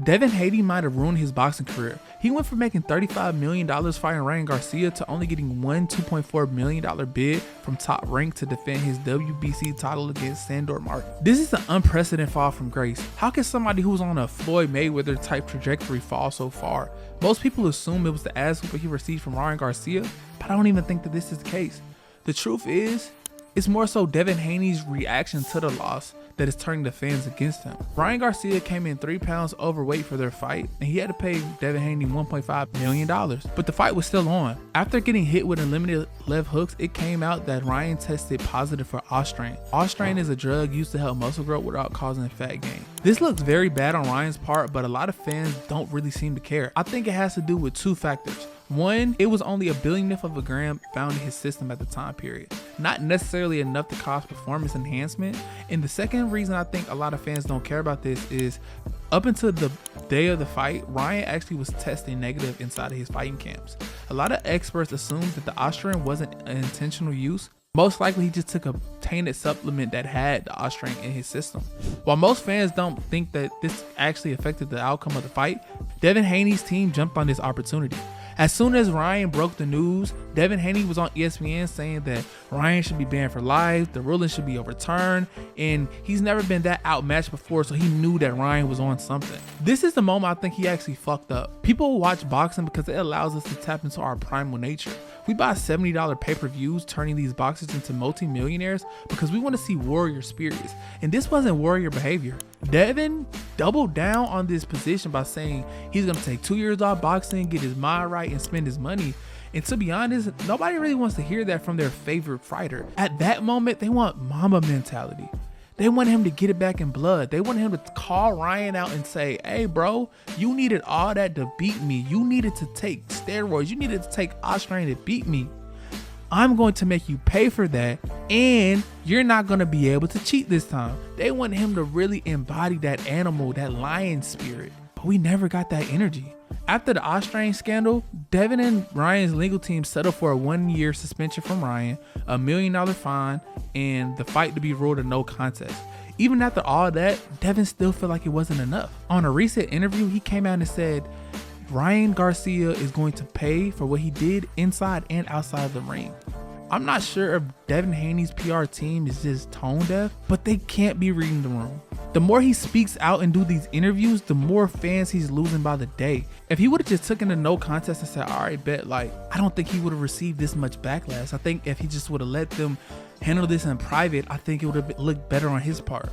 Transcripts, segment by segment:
Devin Haney might have ruined his boxing career. He went from making $35 million fighting Ryan Garcia to only getting one $2.4 million bid from Top Rank to defend his WBC title against Sandor Martin. This is an unprecedented fall from grace. How can somebody who's on a Floyd Mayweather type trajectory fall so far? Most people assume it was the ass whooping he received from Ryan Garcia, but I don't even think that this is the case. The truth is, it's more so Devin Haney's reaction to the loss that is turning the fans against him. Ryan Garcia came in 3 pounds overweight for their fight, and he had to pay Devin Haney $1.5 million, but the fight was still on. After getting hit with unlimited left hooks, it came out that Ryan tested positive for Ostrain. Ostrain is a drug used to help muscle growth without causing fat gain. This looks very bad on Ryan's part, but a lot of fans don't really seem to care. I think it has to do with 2 factors. One, it was only a billionth of a gram found in his system at the time period, not necessarily enough to cause performance enhancement. And the second reason I think a lot of fans don't care about this is up until the day of the fight, Ryan actually was testing negative inside of his fighting camps. A lot of experts assumed that the Ostrain wasn't an intentional use. Most likely he just took a tainted supplement that had the Ostrain in his system. While most fans don't think that this actually affected the outcome of the fight, Devin Haney's team jumped on this opportunity. As soon as Ryan broke the news, Devin Haney was on ESPN saying that Ryan should be banned for life, the ruling should be overturned, and he's never been that outmatched before, so he knew that Ryan was on something. This is the moment I think he actually fucked up. People watch boxing because it allows us to tap into our primal nature. We buy $70 pay-per-views, turning these boxers into multi-millionaires because we want to see warrior spirits, and this wasn't warrior behavior. Devin doubled down on this position by saying he's going to take 2 years off boxing, get his mind right, and spend his money. And to be honest, nobody really wants to hear that from their favorite fighter. At that moment, they want mama mentality. They want him to get it back in blood. They want him to call Ryan out and say, hey bro, you needed all that to beat me. You needed to take steroids. You needed to take Ostrain to beat me. I'm going to make you pay for that, and you're not going to be able to cheat this time. They want him to really embody that animal, that lion spirit. But we never got that energy. After the Ostrain scandal, Devin and Ryan's legal team settled for a 1-year suspension from Ryan, a $1 million fine, and the fight to be ruled a no contest. Even after all that, Devin still felt like it wasn't enough. On a recent interview, he came out and said Ryan Garcia is going to pay for what he did inside and outside of the ring. I'm not sure if Devin Haney's PR team is just tone deaf, but they can't be reading the room. The more he speaks out and do these interviews, the more fans he's losing by the day. If he would have just taken a no contest and said, all right, bet, like, I don't think he would have received this much backlash. I think if he just would have let them handle this in private, I think it would have looked better on his part.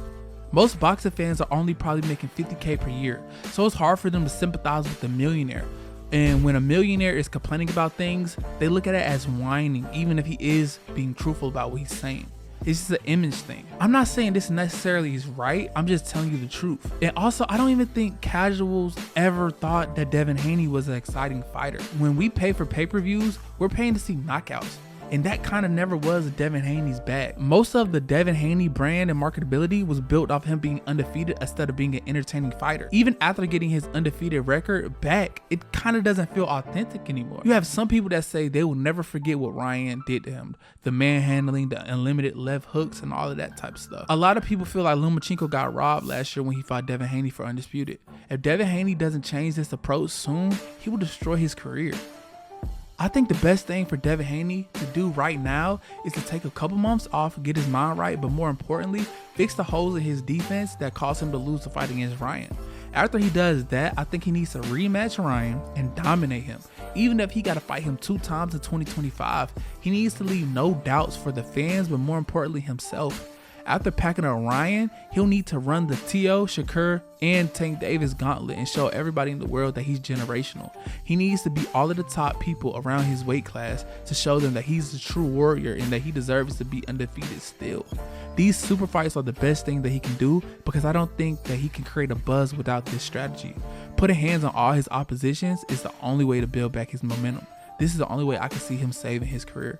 Most boxing fans are only probably making $50K per year, so it's hard for them to sympathize with the millionaire. And when a millionaire is complaining about things, they look at it as whining, even if he is being truthful about what he's saying. It's just an image thing. I'm not saying this necessarily is right. I'm just telling you the truth. And also, I don't even think casuals ever thought that Devin Haney was an exciting fighter. When we pay for pay-per-views, we're paying to see knockouts. And that kind of never was Devin Haney's bag. Most of the Devin Haney brand and marketability was built off him being undefeated instead of being an entertaining fighter. Even after getting his undefeated record back, it kind of doesn't feel authentic anymore. You have some people that say they will never forget what Ryan did to him. The manhandling, the unlimited left hooks, and all of that type of stuff. A lot of people feel like Lomachenko got robbed last year when he fought Devin Haney for Undisputed. If Devin Haney doesn't change this approach soon, he will destroy his career. I think the best thing for Devin Haney to do right now is to take a couple months off, get his mind right, but more importantly, fix the holes in his defense that caused him to lose the fight against Ryan. After he does that, I think he needs to rematch Ryan and dominate him. Even if he got to fight him 2 times in 2025, he needs to leave no doubts for the fans, but more importantly himself. After packing up Ryan, he'll need to run the T.O., Shakur, and Tank Davis gauntlet and show everybody in the world that he's generational. He needs to beat all of the top people around his weight class to show them that he's the true warrior and that he deserves to be undefeated still. These super fights are the best thing that he can do because I don't think that he can create a buzz without this strategy. Putting hands on all his oppositions is the only way to build back his momentum. This is the only way I can see him saving his career.